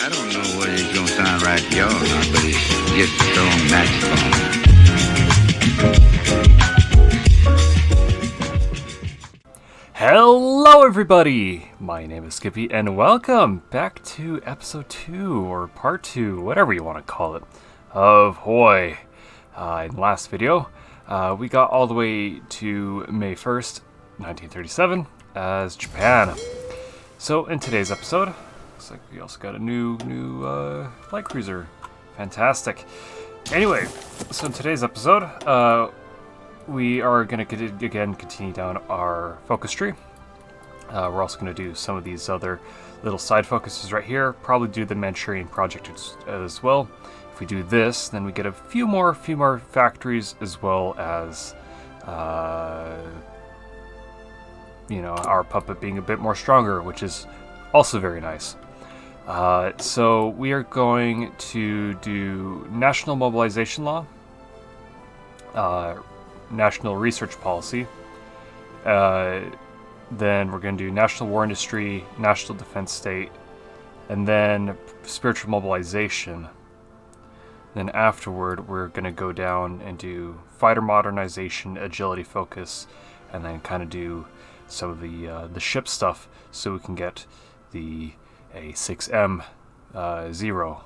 I don't know whether it's gonna sound right to y'all or not, but it's just a strong saxophone. Hello everybody! My name is Skippy and welcome back to episode 2 or part 2, whatever you want to call it, of Hoi. In the last video, we got all the way to May 1st, 1937 as Japan. So in today's episode, looks like we also got a new light cruiser. Fantastic. Anyway, so in today's episode, we are going to again continue down our focus tree. We're also going to do some of these other little side focuses right here. Probably do the Manchurian project as well. If we do this, then we get a few more factories, as well as our puppet being a bit more stronger, which is also very nice. So we are going to do national mobilization law, national research policy, then we're going to do national war industry, national defense state, and then spiritual mobilization. Then afterward, we're going to go down and do fighter modernization, agility focus, and then kind of do some of the ship stuff, so we can get the A6M 0.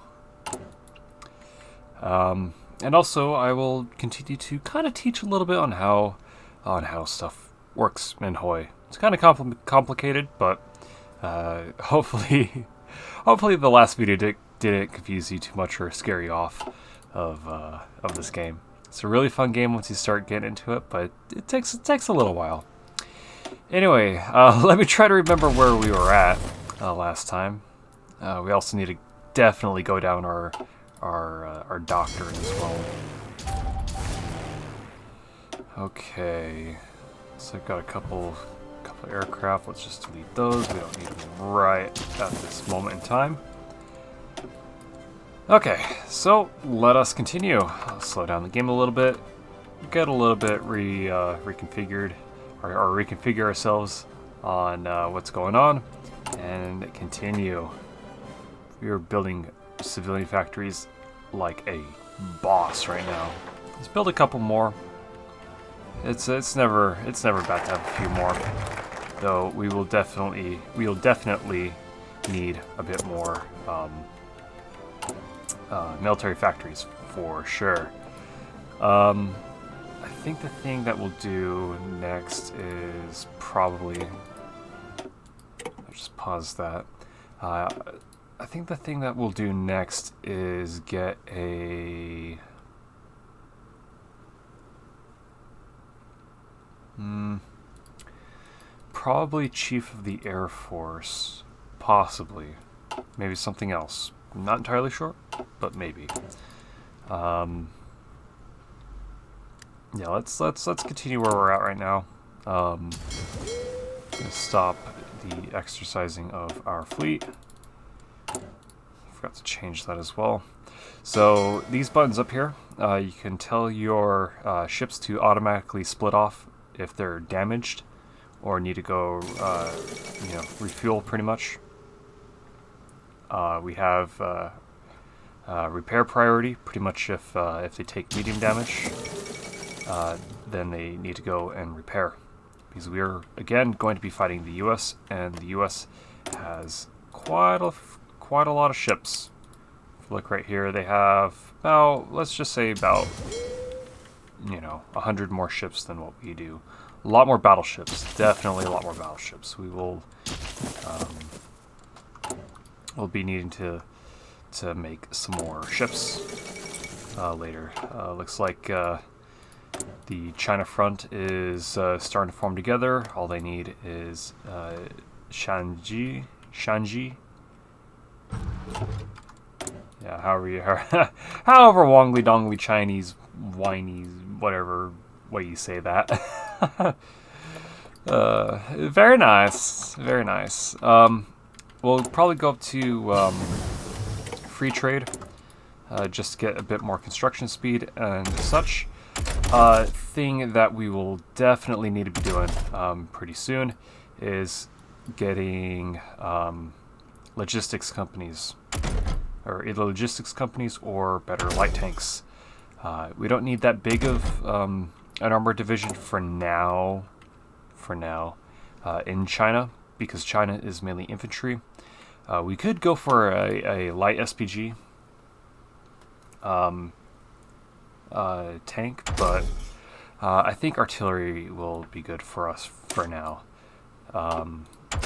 And also, I will continue to kind of teach a little bit on how stuff works in Hoi. It's kind of complicated, but hopefully the last video didn't confuse you too much or scare you off of this game. It's a really fun game once you start getting into it, but it takes a little while. Anyway, let me try to remember where we were at last time. We also need to definitely go down our doctrine as well. Okay, so I've got a couple aircraft. Let's just delete those. We don't need them right at this moment in time. Okay, so let us continue. I'll slow down the game a little bit, get a little bit reconfigured, or reconfigure ourselves on what's going on, and continue. We are building civilian factories like a boss right now. Let's build a couple more. It's never bad to have a few more, though. We will definitely need a bit more military factories for sure. I think the thing that we'll do next is probably, I'll just pause that. I think the thing that we'll do next is get a probably Chief of the Air Force, possibly, maybe something else. I'm not entirely sure, but maybe. Yeah, let's continue where we're at right now. Stop the exercising of our fleet. Forgot to change that as well. So these buttons up here, you can tell your ships to automatically split off if they're damaged or need to go, refuel pretty much. We have repair priority. Pretty much if they take medium damage, then they need to go and repair, because we are again going to be fighting the U.S. and the U.S. has quite a lot of ships. If you look right here, they have about, let's just say about 100 more ships than what we do. A lot more battleships, definitely a lot more battleships. We will we'll be needing to make some more ships later. Looks like the China front is starting to form together. All they need is Shanji. Yeah, however wongly dongly Chinese whiny whatever way you say that. Very nice, very nice. We'll probably go up to free trade, just to get a bit more construction speed and such. Thing that we will definitely need to be doing pretty soon is getting logistics companies or either logistics companies or better light tanks. We don't need that big of an armored division for now. In China, because China is mainly infantry. We could go for a light SPG tank, but I think artillery will be good for us for now.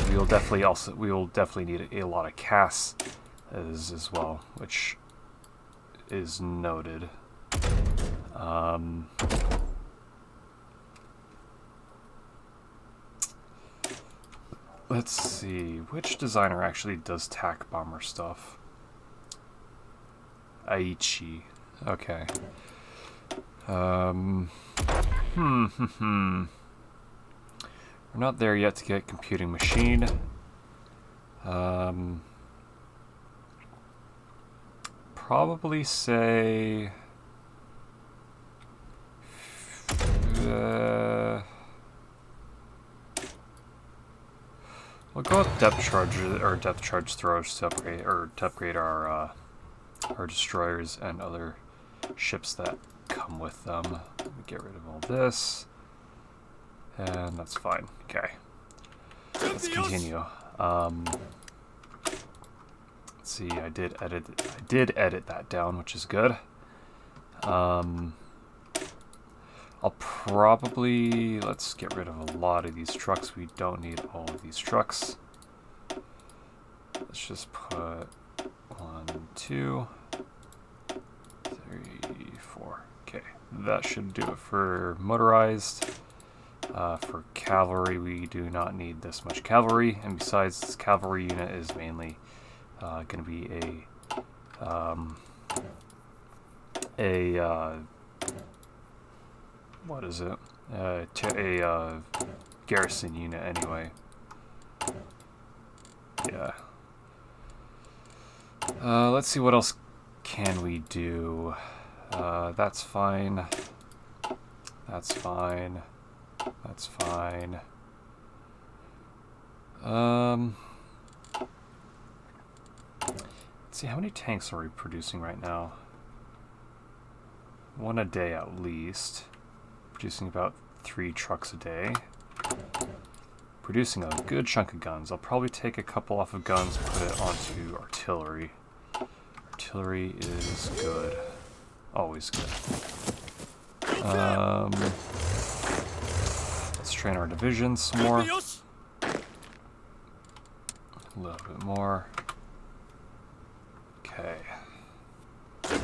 We will definitely need a lot of CAS as well, which is noted. Let's see, which designer actually does TAC bomber stuff? Aichi. Okay. We're not there yet to get computing machine. Probably say... we'll go with depth charge throwers to upgrade our destroyers and other ships that come with them. Let me get rid of all this, and that's fine. Okay, let's continue. Let's see. I did edit that down, which is good. I'll probably, let's get rid of a lot of these trucks. We don't need all of these trucks. Let's just put 1, 2, 3, 4. Okay, that should do it for motorized. For cavalry, we do not need this much cavalry, and besides, this cavalry unit is mainly going to be what is it? A garrison unit anyway. Yeah. Let's see what else can we do. That's fine. That's fine. That's fine. Let's see, how many tanks are we producing right now? 1 a day at least. Producing about 3 trucks a day. Producing a good chunk of guns. I'll probably take a couple off of guns and put it onto artillery. Artillery is good. Always good. Let's train our divisions some more. A little bit more. Okay. They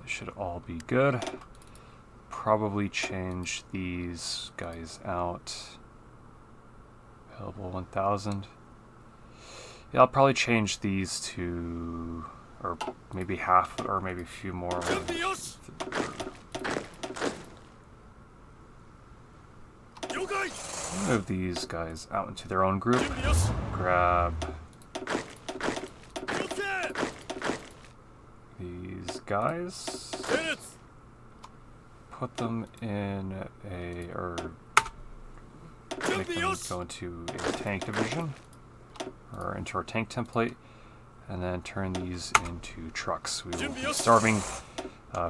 should all be good. Probably change these guys out. Available 1,000. Yeah, I'll probably change these to, or maybe half, or maybe a few more. Move these guys out into their own group. Grab these guys. Put them in or make them go into a tank division, or into our tank template, and then turn these into trucks. We will be starving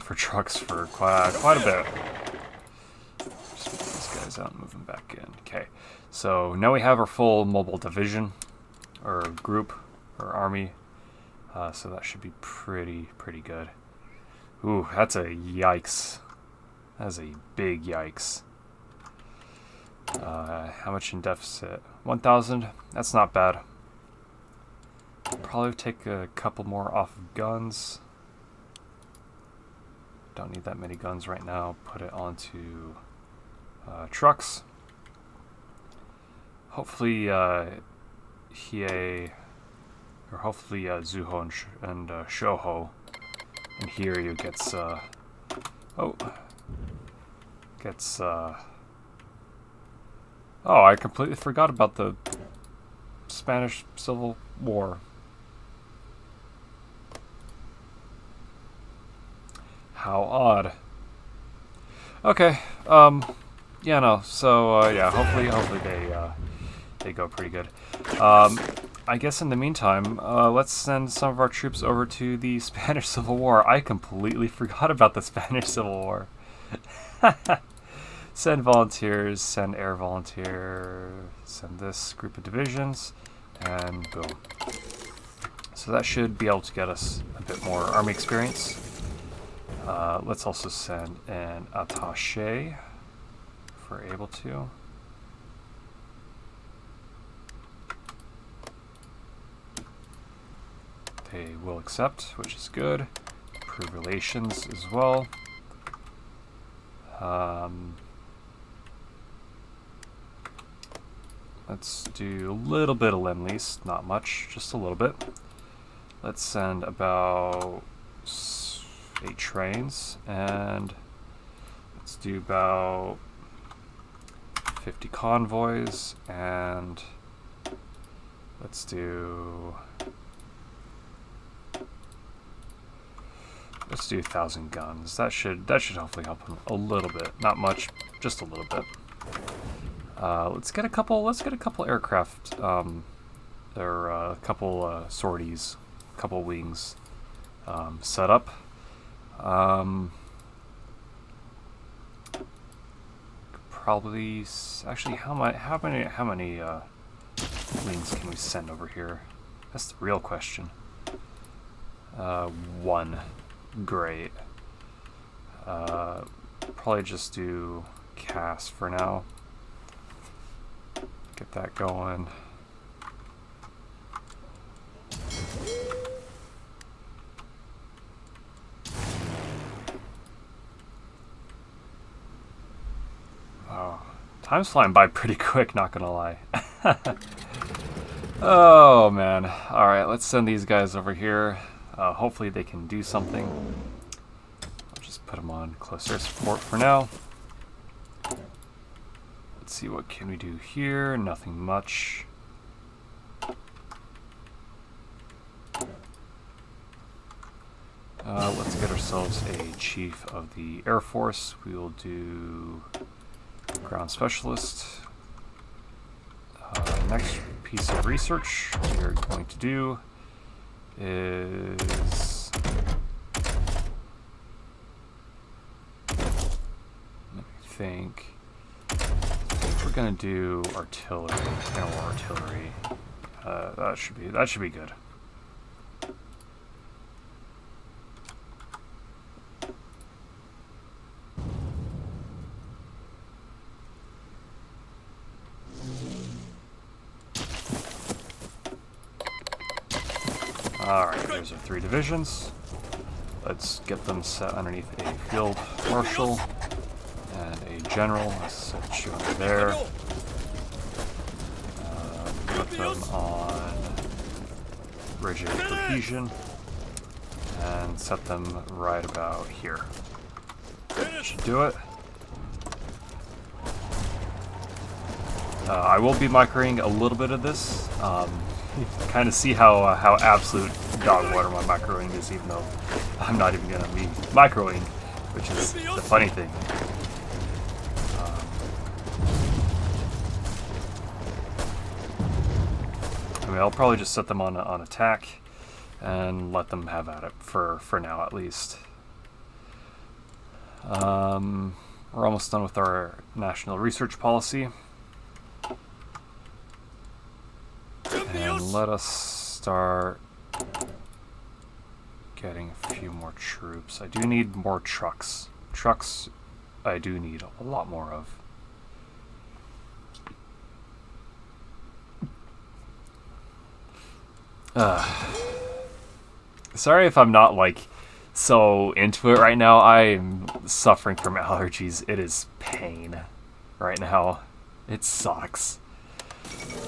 for trucks for quite a bit. Just move these guys out and move them back in. Okay, so now we have our full mobile division, or group, or army, so that should be pretty good. Ooh, that's a yikes. That's a big yikes. How much in deficit? 1,000. That's not bad. Probably take a couple more off of guns. Don't need that many guns right now. Put it onto trucks. Hopefully hopefully Zuho and Shoho and Hiryu gets oh, I completely forgot about the Spanish Civil War. How odd. Okay, yeah, no, so, yeah, hopefully they go pretty good. I guess in the meantime, let's send some of our troops over to the Spanish Civil War. I completely forgot about the Spanish Civil War. Send volunteers, send air volunteer, send this group of divisions, and boom. So that should be able to get us a bit more army experience. Let's also send an attaché if we're able to. They will accept, which is good. Improve relations as well. Let's do a little bit of Lend-Lease, not much, just a little bit. Let's send about 8 trains, and let's do about 50 convoys, and let's do 1,000 guns. That should hopefully help them a little bit, not much, just a little bit. Let's get a couple aircraft, or a couple sorties, a couple wings set up. Probably actually how many wings can we send over here? That's the real question. 1. Great. Probably just do CAS for now. Get that going. Oh, time's flying by pretty quick, not gonna lie. Oh man. Alright, let's send these guys over here. Hopefully they can do something. I'll just put them on close air support for now. Let's see, what can we do here? Nothing much. Let's get ourselves a chief of the Air Force. We will do ground specialist. Next piece of research we are going to do is, let me think. We're gonna do artillery, air artillery. That should be good. Alright, there's our 3 divisions. Let's get them set underneath a field marshal and a general. Let's set you under there. Put them on rigid cohesion and set them right about here. Should do it. I will be microing a little bit of this. Kind of see how absolute dog water my microing is, even though I'm not even going to be microing, which is the funny thing. I mean, I'll probably just set them on attack and let them have at it for now at least. We're almost done with our national research policy. And let us start getting a few more troops. I do need more trucks. Trucks I do need a lot more of. Sorry if I'm not like so into it right now. I'm suffering from allergies. It is pain right now. It sucks.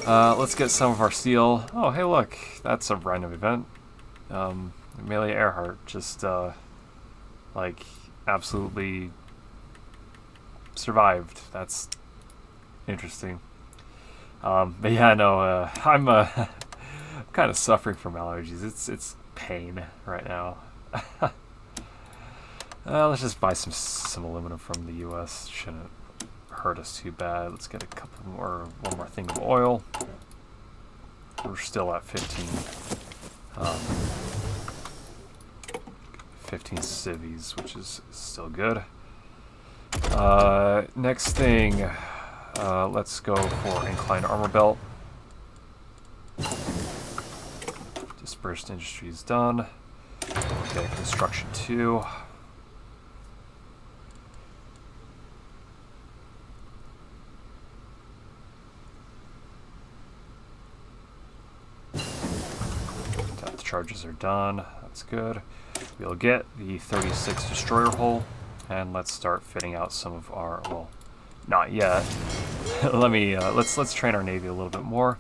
Let's get some of our steel. Oh, hey, look, that's a random event. Amelia Earhart just like absolutely survived. That's interesting. But yeah, no, I'm kind of suffering from allergies. It's pain right now. Let's just buy some aluminum from the U.S. Shouldn't hurt us too bad. Let's get one more thing of oil. we're still at 15. 15 civies, which is still good. Next thing, let's go for inclined armor belt. Dispersed industry is done. Okay, construction 2. Depth charges are done. That's good. We'll get the 36 destroyer hull, and let's start fitting out some of our, well, not yet. Let me let's train our navy a little bit more,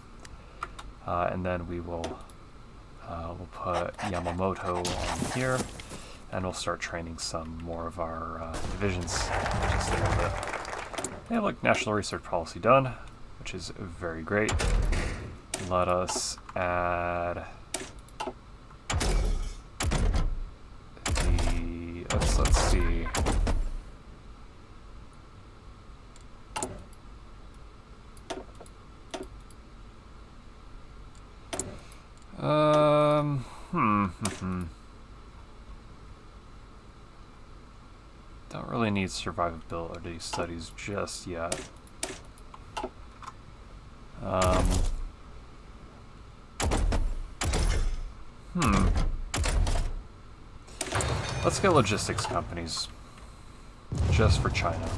and then we will we'll put Yamamoto on here, and we'll start training some more of our divisions just a little bit. Hey, look, national research policy done, which is very great. Let us add the, let's see. Don't really need survivability studies just yet. Let's get logistics companies, just for China.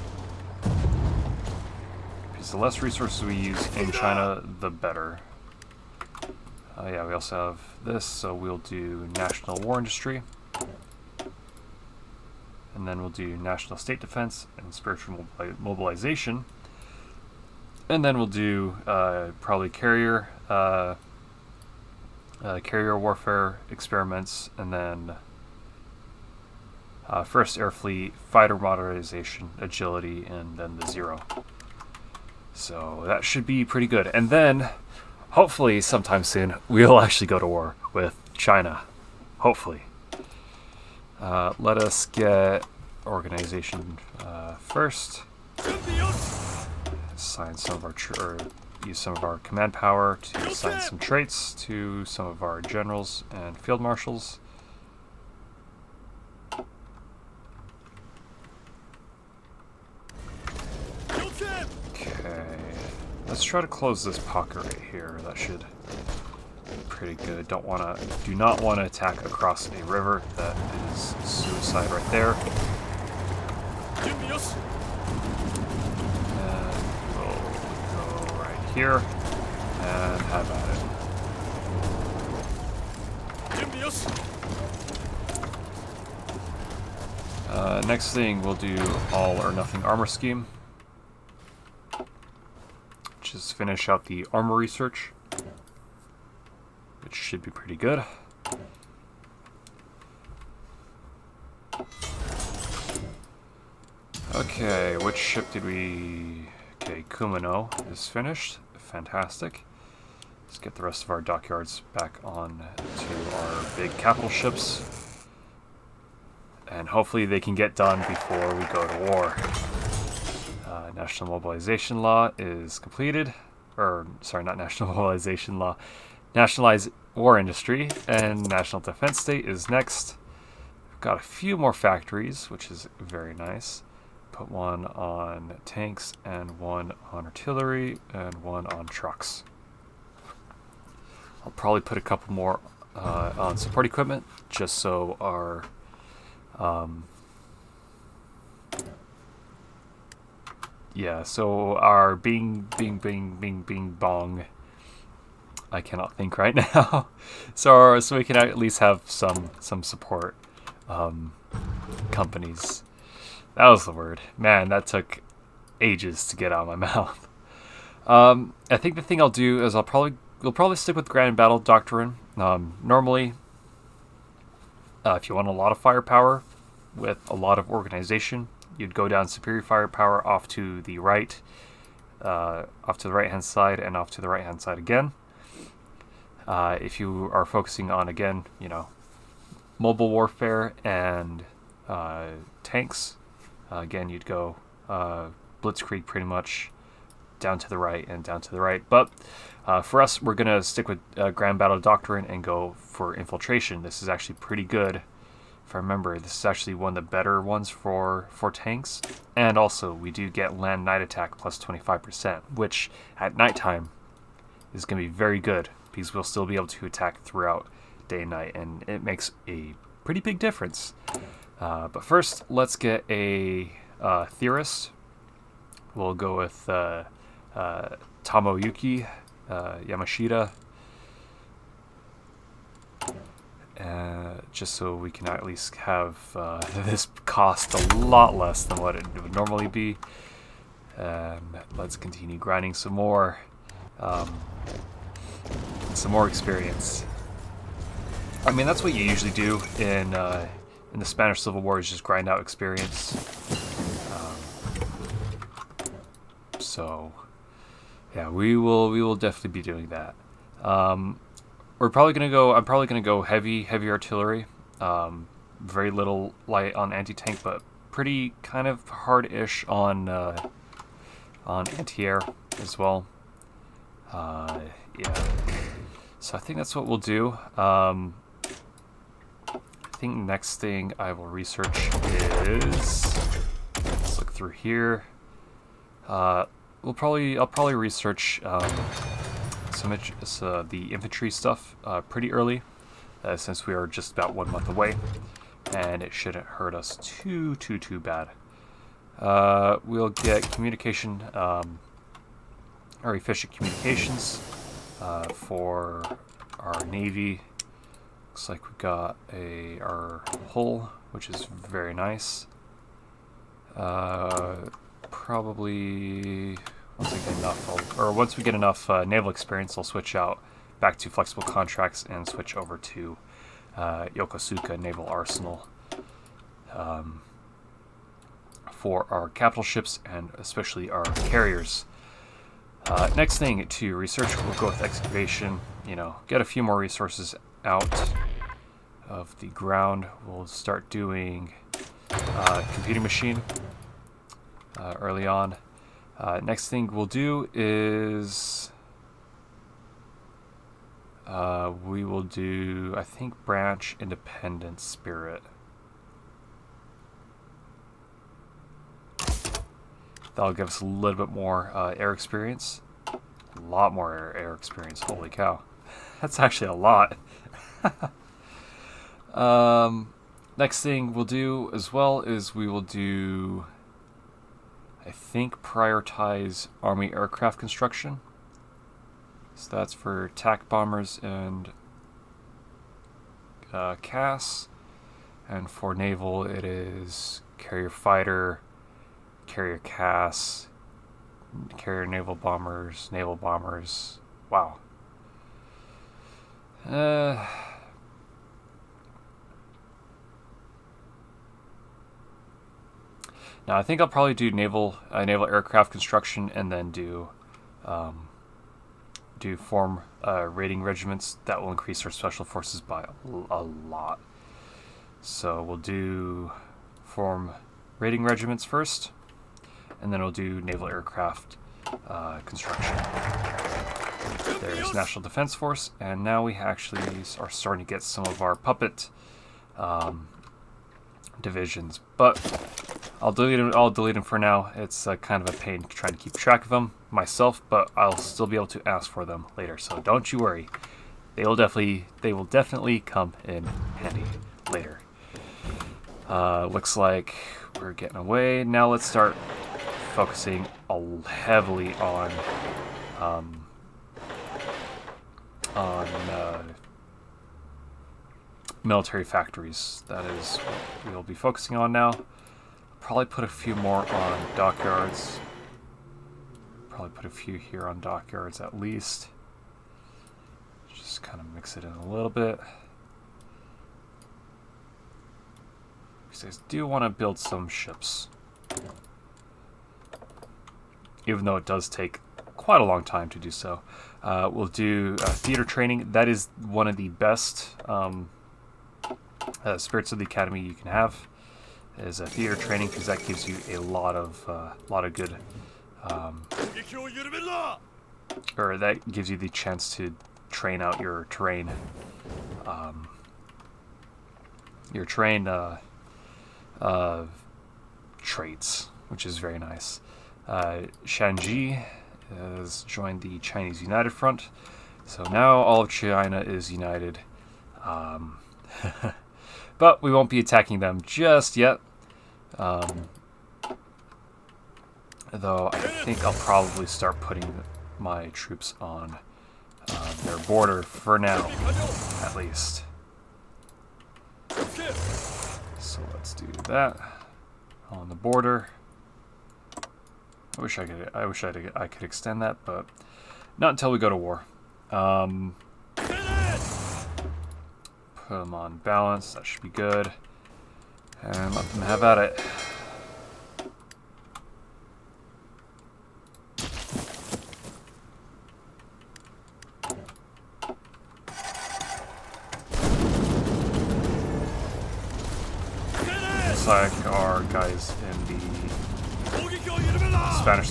Because the less resources we use in China, the better. Yeah, we also have this, so we'll do national war industry. And then we'll do national state defense and spiritual mobilization. And then we'll do probably carrier warfare experiments, and then first air fleet, fighter modernization, agility, and then the 0. So that should be pretty good. And then, hopefully, sometime soon, we'll actually go to war with China. Hopefully. Let us get organization first. Assign some of our use some of our command power to assign some traits to some of our generals and field marshals. Okay, let's try to close this pocket right here. That should be pretty good. Do not want to attack across a river. That is suicide right there. And we'll go right here and have at it. Next thing, we'll do all or nothing armor scheme. Just finish out the armor research, which should be pretty good. Okay, which ship did we... Okay, Kumano is finished. Fantastic. Let's get the rest of our dockyards back on to our big capital ships. And hopefully they can get done before we go to war. National mobilization law is completed. Or, sorry, not national mobilization law. Nationalized war industry and national defense state is next. We've got a few more factories, which is very nice. Put one on tanks and one on artillery and one on trucks. I'll probably put a couple more on support equipment just so our yeah, so our bing bong, I cannot think right now. so we can at least have some support companies. That was the word. Man, that took ages to get out of my mouth. I think the thing I'll do is we'll probably stick with Grand Battle Doctrine. Normally, if you want a lot of firepower with a lot of organization, you'd go down superior firepower off to the right, off to the right-hand side, and off to the right-hand side again. If you are focusing on, again, you know, mobile warfare and tanks, again, you'd go blitzkrieg pretty much down to the right and down to the right. But for us, we're going to stick with Grand Battle Doctrine and go for Infiltration. This is actually pretty good. If I remember, this is actually one of the better ones for tanks. And also, we do get Land Night Attack plus 25%, which at nighttime is going to be very good because we'll still be able to attack throughout day and night, and it makes a pretty big difference. But first, let's get a Theorist. We'll go with Tomoyuki Yamashita. Just so we can at least have this cost a lot less than what it would normally be. Let's continue grinding some more experience. I mean, that's what you usually do in the Spanish Civil War, is just grind out experience. So yeah, we will definitely be doing that. I'm probably gonna go heavy artillery. Very little light on anti-tank, but pretty kind of hard-ish on anti-air as well. Yeah. So I think that's what we'll do. I think next thing I will research is, let's look through here. I'll probably research the infantry stuff pretty early, since we are just about 1 month away, and it shouldn't hurt us too bad. We'll get communication, or efficient communications for our navy. Looks like we got our hull, which is very nice. Probably once we get enough naval experience, I'll switch out back to flexible contracts and switch over to Yokosuka Naval Arsenal for our capital ships and especially our carriers. Next thing to research, we'll go with excavation. Get a few more resources out of the ground. We'll start doing computing machine early on. Next thing we'll do is we will do, I think, branch independent spirit. That'll give us a little bit more air experience. A lot more air experience. Holy cow. That's actually a lot. Next thing we'll do as well is we will do, I think, prioritize Army aircraft construction. So that's for attack bombers and CAS. And for naval, it is carrier fighter, carrier CAS, carrier naval bombers, naval bombers. Wow. Now I think I'll probably do naval aircraft construction, and then do form raiding regiments that will increase our special forces by a lot. So we'll do form raiding regiments first, and then we'll do naval aircraft construction. There's National Defense Force, and now we actually are starting to get some of our puppet divisions, but I'll delete them for now. It's kind of a pain trying to keep track of them myself, but I'll still be able to ask for them later, so don't you worry. They will definitely come in handy later. Looks like we're getting away. Now let's start focusing heavily on military factories. That is what we'll be focusing on now. Probably put a few more on dockyards. Probably put a few here on dockyards at least. Just kind of mix it in a little bit. Because I do want to build some ships, even though it does take quite a long time to do so. We'll do theater training. That is one of the best spirits of the academy you can have, is a theater training, because that gives you a lot of good Or that gives you the chance to train out your terrain. Traits, which is very nice. Shanji has joined the Chinese United Front, so now all of China is united. But we won't be attacking them just yet. Though I think I'll probably start putting my troops on their border for now, at least. So let's do that on the border. I wish I could extend that, but not until we go to war. Put them on balance. That should be good, and let them have at it. Like our guys in the Spanish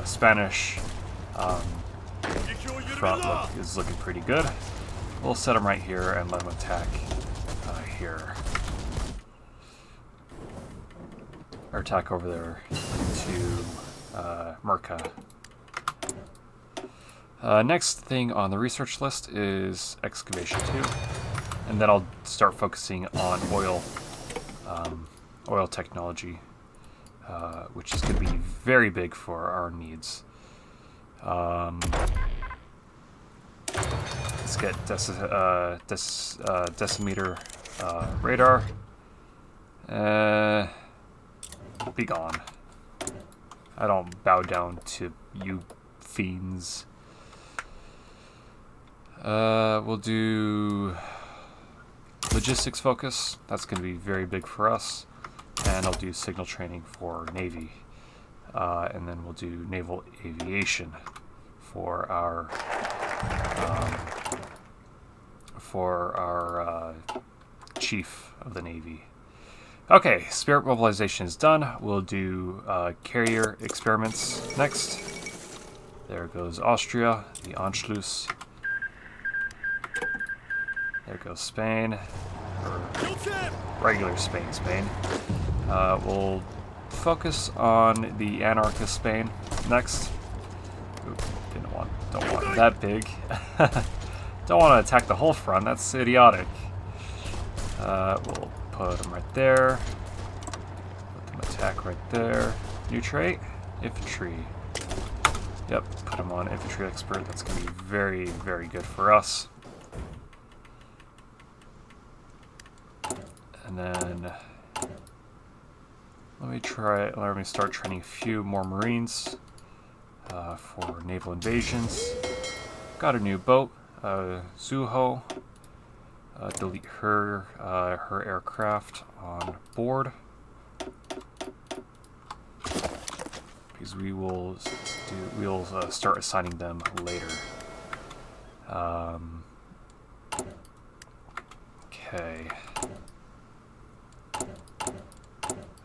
Spanish front is looking pretty good. We'll set them right here and let them attack here, or attack over there to Merca. Next thing on the research list is excavation 2, and then I'll start focusing on oil technology, which is going to be very big for our needs. Let's get decimeter radar. Be gone. I don't bow down to you fiends. We'll do logistics focus. That's going to be very big for us. And I'll do signal training for Navy. And then we'll do naval aviation for our chief of the Navy. Okay, Spirit mobilization is done. We'll do carrier experiments next. There goes Austria, the Anschluss. There goes Spain, or regular Spain. We'll focus on the anarchist Spain next. Ooh, don't want it that big. Don't want to attack the whole front. That's idiotic. We'll put them right there. Let them attack right there. New trait, infantry. Yep, put them on infantry expert. That's going to be very, very good for us. And then let me start training a few more Marines for naval invasions. Got a new boat, Zuho. Delete her aircraft on board, because we'll start assigning them later. Okay.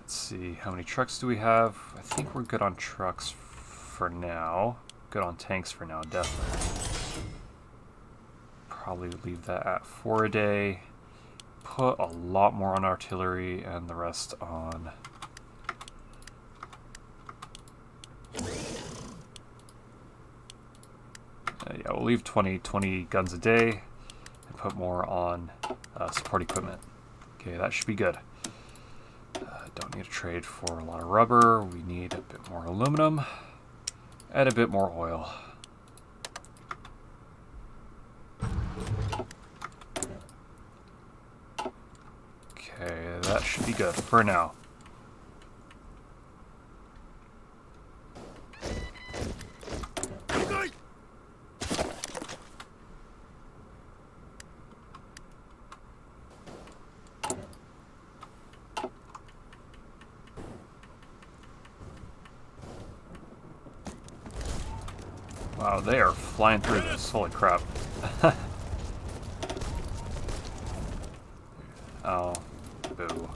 Let's see, how many trucks do we have? I think we're good on trucks for now. Good on tanks for now, definitely. Probably leave that at 4 a day. Put a lot more on artillery and the rest on yeah, we'll leave 20 guns a day and put more on support equipment. Okay, that should be good. Don't need to trade for a lot of rubber. We need a bit more aluminum and a bit more oil. Okay, that should be good for now. Wow, they are flying through this. Holy crap. Oh, boo.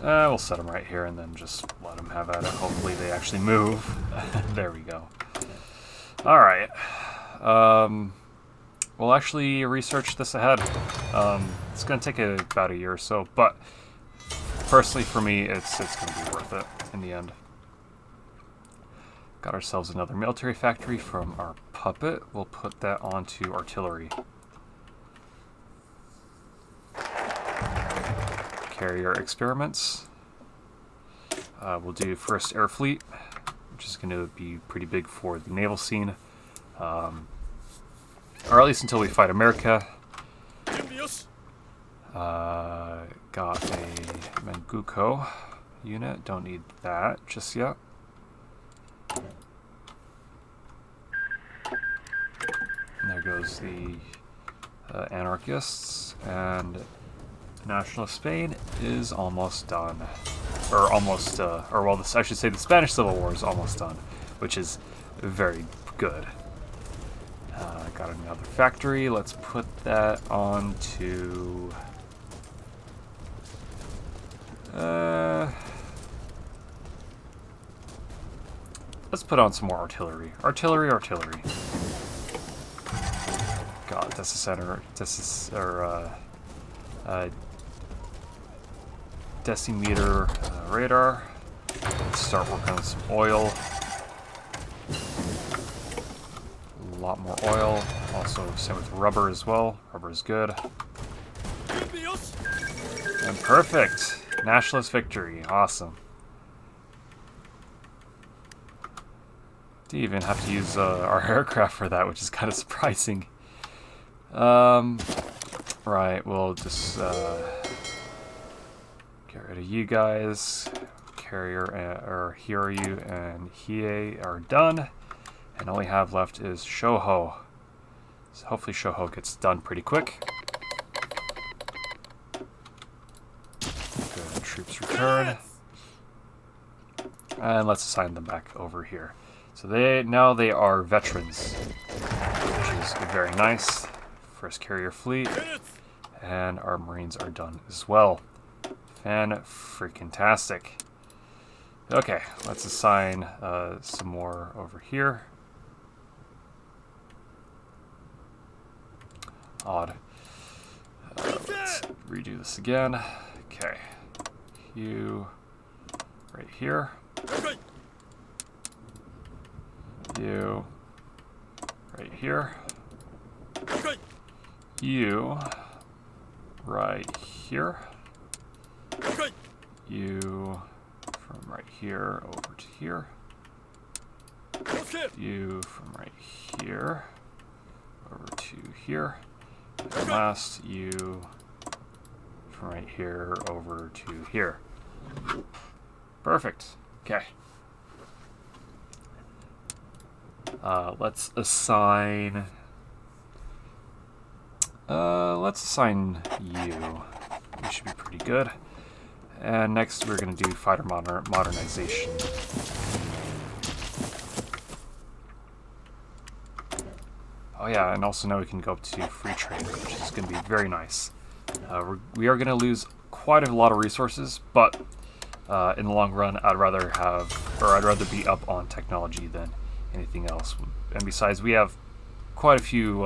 We'll set them right here and then just let them have at it. Hopefully they actually move. There we go. Alright. We'll actually research this ahead. It's going to take about a year or so, but personally for me, it's going to be worth it in the end. Got ourselves another military factory from our puppet. We'll put that onto artillery. Carrier experiments. We'll do first air fleet, which is going to be pretty big for the naval scene. Or at least until we fight America. Got a Manguko unit. Don't need that just yet. And there goes the anarchists. And National Spain is almost done. Or almost, I should say the Spanish Civil War is almost done, which is very good. Got another factory. Let's put that onto... let's put on some more artillery. Artillery. God, this is center. This is decimeter radar. Let's start working on some oil. A lot more oil. Also, same with rubber as well. Rubber is good. And perfect. Nationalist victory. Awesome. Didn't even have to use our aircraft for that, which is kind of surprising. Right, we'll just get rid of you guys. Carrier or Hiryu and Hiei are done. And all we have left is Shoho. So hopefully Shoho gets done pretty quick. Good, troops return. And let's assign them back over here. So now they are veterans, which is very nice. First carrier fleet. And our Marines are done as well. Fan-freaking-tastic. Okay, let's assign some more over here. Odd. Let's redo this again. Okay. You right here. You right here. You right here. You from right here over to here. You from right here over to here. And last, you from right here over to here. Perfect. Okay. Let's assign you. You should be pretty good. And next we're going to do fighter modernization. Oh yeah, and also now we can go up to free trade, which is going to be very nice. We are going to lose quite a lot of resources, but in the long run, I'd rather be up on technology than anything else. And besides, we have quite a few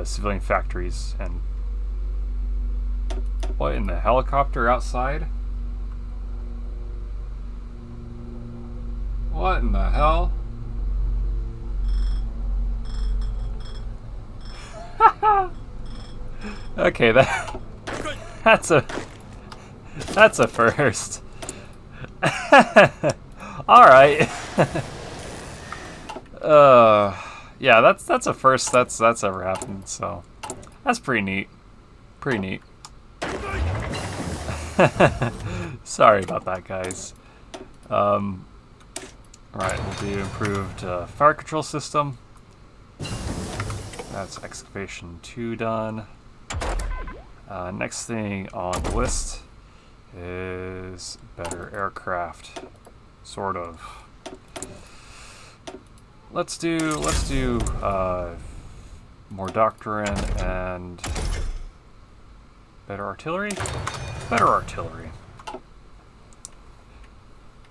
civilian factories. And what in the helicopter outside? What in the hell? Okay, that's a first. All right. Yeah, that's a first that's ever happened. So that's pretty neat. Pretty neat. Sorry about that, guys. All right, we'll do improved fire control system. That's excavation 2 done. Next thing on the list is better aircraft, sort of. Let's do more doctrine and better artillery. better artillery.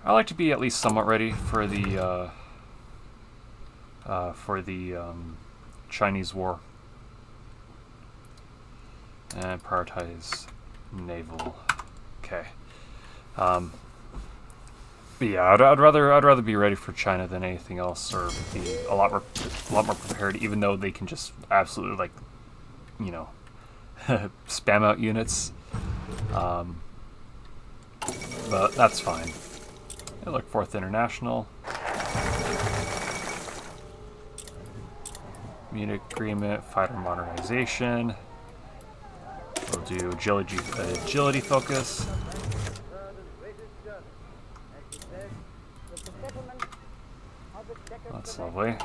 I like to be at least somewhat ready for the Chinese war. And prioritize naval. Okay. But yeah, I'd rather be ready for China than anything else, or be a lot more prepared. Even though they can just absolutely, like, you know, spam out units. But that's fine. Hey, look, 4th International. Munich Agreement, fighter modernization. We'll do agility focus. That's lovely.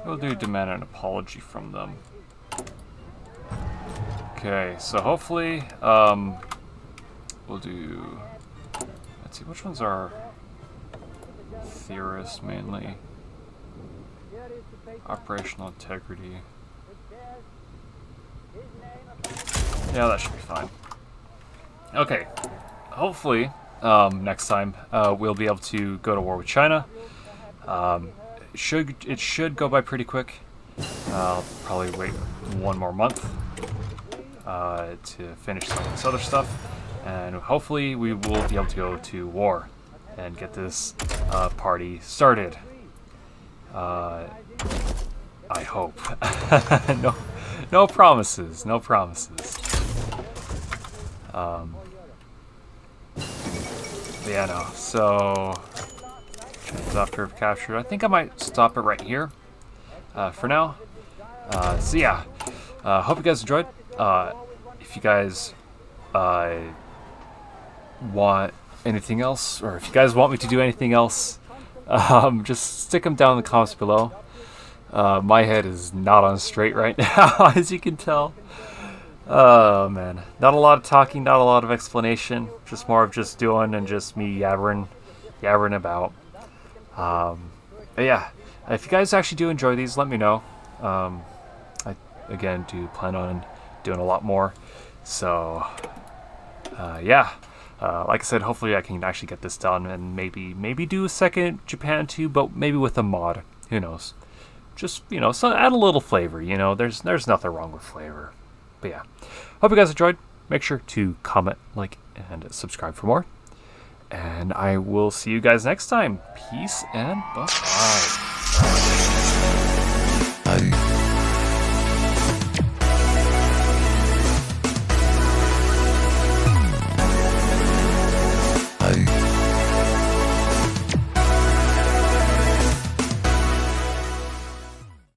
We'll do demand an apology from them. Okay, so hopefully, we'll do, let's see, which ones are theorists mainly? Operational integrity. Yeah, that should be fine. Okay, hopefully, next time, we'll be able to go to war with China. It should go by pretty quick. I'll probably wait 1 more month to finish some of this other stuff, and hopefully we will be able to go to war and get this party started. I hope. No promises. No promises. Yeah, no. So, after I've captured, I think I might stop it right here for now. So yeah, hope you guys enjoyed. If you guys want anything else, or if you guys want me to do anything else, just stick them down in the comments below. My head is not on straight right now, as you can tell. Oh man, not a lot of talking, not a lot of explanation, just more of just doing and just me yabbering about. But yeah, if you guys actually do enjoy these, let me know. I again do plan on doing a lot more, so yeah, like I said, hopefully I can actually get this done and maybe do a second Japan 2, but maybe with a mod. Who knows? Just, you know, so add a little flavor. You know, there's nothing wrong with flavor. But yeah, hope you guys enjoyed. Make sure to comment, like, and subscribe for more. And I will see you guys next time. Peace and bye-bye.